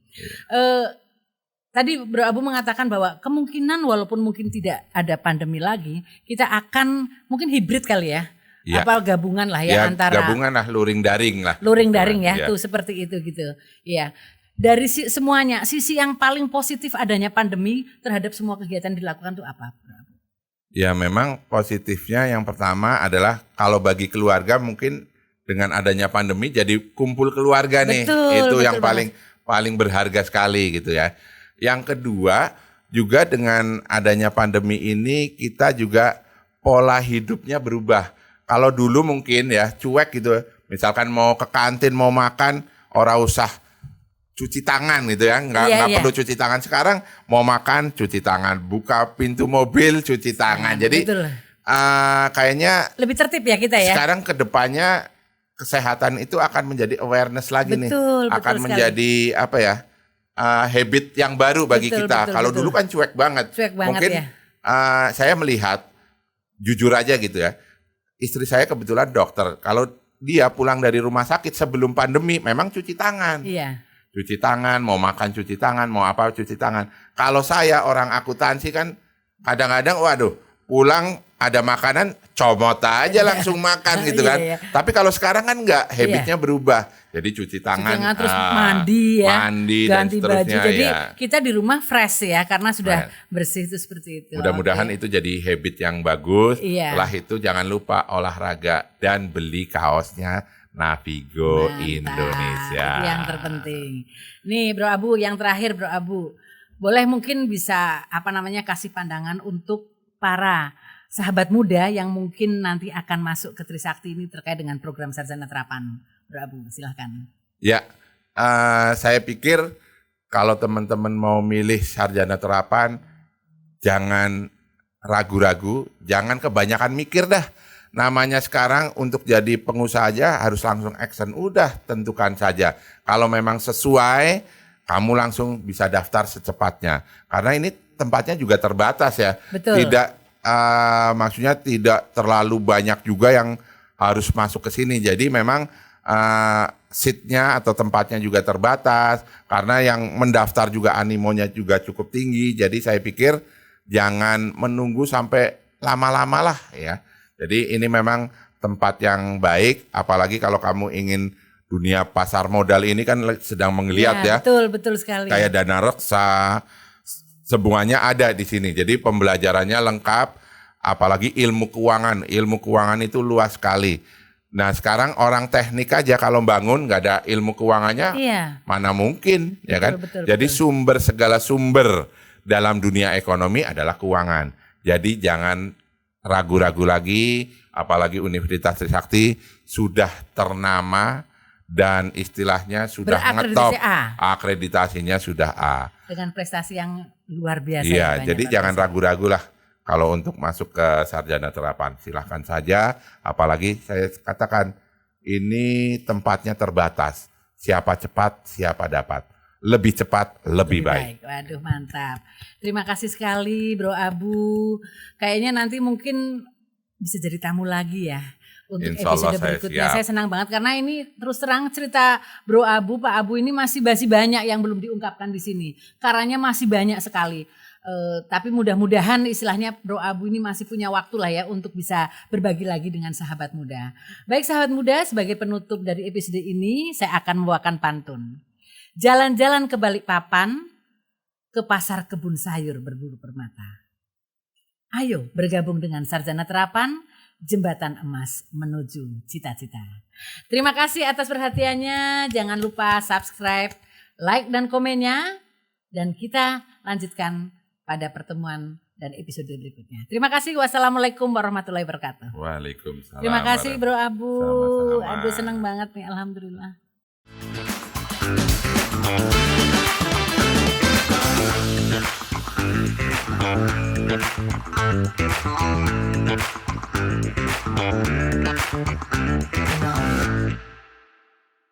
Tadi Bro Abu mengatakan bahwa kemungkinan walaupun mungkin tidak ada pandemi lagi, kita akan mungkin hibrid kali ya. Iya. Apa gabungan lah ya, antara gabungan lah luring daring lah. luring daring ya, Iya. tuh seperti itu gitu. Iya. Dari semuanya, sisi yang paling positif adanya pandemi terhadap semua kegiatan dilakukan itu apa? Ya memang positifnya yang pertama adalah kalau bagi keluarga mungkin dengan adanya pandemi jadi kumpul keluarga nih. Betul, Itu betul yang paling berharga sekali gitu ya. Yang kedua, juga dengan adanya pandemi ini kita juga pola hidupnya berubah. Kalau dulu mungkin ya cuek gitu. Misalkan mau ke kantin mau makan, ora usah cuci tangan gitu ya, nggak perlu cuci tangan. Sekarang mau makan cuci tangan, buka pintu mobil cuci tangan. Jadi kayaknya lebih tertib ya kita ya. Sekarang kedepannya kesehatan itu akan menjadi awareness lagi nih, akan sekali. menjadi apa ya, habit yang baru bagi kita. Kalau dulu kan cuek banget. Mungkin ya. Saya melihat jujur aja gitu ya, istri saya kebetulan dokter. Kalau dia pulang dari rumah sakit sebelum pandemi memang cuci tangan. Iya. Cuci tangan, mau makan cuci tangan, mau apa cuci tangan. Kalau saya orang akuntansi kan kadang-kadang waduh, pulang ada makanan comot aja langsung makan gitu kan. Iya. Tapi kalau sekarang kan enggak, habitnya berubah. Jadi cuci tangan terus mandi ya. Mandi ganti dan seterusnya. Baju. Jadi ya. kita di rumah fresh ya karena sudah bersih itu seperti itu. Mudah-mudahan itu jadi habit yang bagus. Iya. Setelah itu jangan lupa olahraga dan beli kaosnya Navigo Indonesia. Itu yang terpenting. Nih Bro Abu, yang terakhir Bro Abu. Boleh mungkin bisa kasih pandangan untuk para sahabat muda yang mungkin nanti akan masuk ke Trisakti ini terkait dengan program Sarjana Terapan. Bro Abu, silahkan. Ya, saya pikir kalau teman-teman mau milih Sarjana Terapan, jangan ragu-ragu, jangan kebanyakan mikir dah. Namanya sekarang untuk jadi pengusaha aja harus langsung action. Udah, tentukan saja. Kalau memang sesuai, kamu langsung bisa daftar secepatnya. Karena ini tempatnya juga terbatas ya. Betul. Maksudnya tidak terlalu banyak juga yang harus masuk ke sini. Jadi memang seatnya atau tempatnya juga terbatas. Karena yang mendaftar juga animonya juga cukup tinggi. Jadi saya pikir jangan menunggu sampai lama-lama lah ya. Jadi ini memang tempat yang baik, apalagi kalau kamu ingin dunia pasar modal ini kan sedang menggeliat ya. Betul sekali. Kayak dana reksa, semuanya ada di sini. Jadi pembelajarannya lengkap, apalagi ilmu keuangan. Ilmu keuangan itu luas sekali. Nah sekarang orang teknik aja kalau bangun nggak ada ilmu keuangannya, mana mungkin ya kan? Jadi segala sumber dalam dunia ekonomi adalah keuangan. Jadi jangan ragu-ragu lagi, apalagi Universitas Trisakti sudah ternama dan istilahnya sudah ngetop, akreditasinya sudah A. Dengan prestasi yang luar biasa. Iya, jadi jangan ragu-ragu lah kalau untuk masuk ke Sarjana Terapan. Silahkan saja, apalagi saya katakan ini tempatnya terbatas. Siapa cepat, siapa dapat. Lebih cepat, lebih baik. Waduh mantap. Terima kasih sekali Bro Abu. Kayaknya nanti mungkin bisa jadi tamu lagi ya. Untuk episode berikutnya. Saya senang banget karena ini terus terang cerita Bro Abu, Pak Abu ini masih banyak yang belum diungkapkan di sini. Karanya masih banyak sekali. Tapi mudah-mudahan istilahnya Bro Abu ini masih punya waktu lah ya untuk bisa berbagi lagi dengan sahabat muda. Baik sahabat muda, sebagai penutup dari episode ini saya akan membawakan pantun. Jalan-jalan ke Balikpapan, ke pasar kebun sayur berburu permata. Ayo bergabung dengan Sarjana Terapan, jembatan emas menuju cita-cita. Terima kasih atas perhatiannya. Jangan lupa subscribe, like dan komennya. Dan kita lanjutkan pada pertemuan dan episode berikutnya. Terima kasih. Wassalamualaikum warahmatullahi wabarakatuh. Waalaikumsalam. Terima kasih Bro Abu. Sama-sama. Aduh senang banget nih, alhamdulillah. Thank you.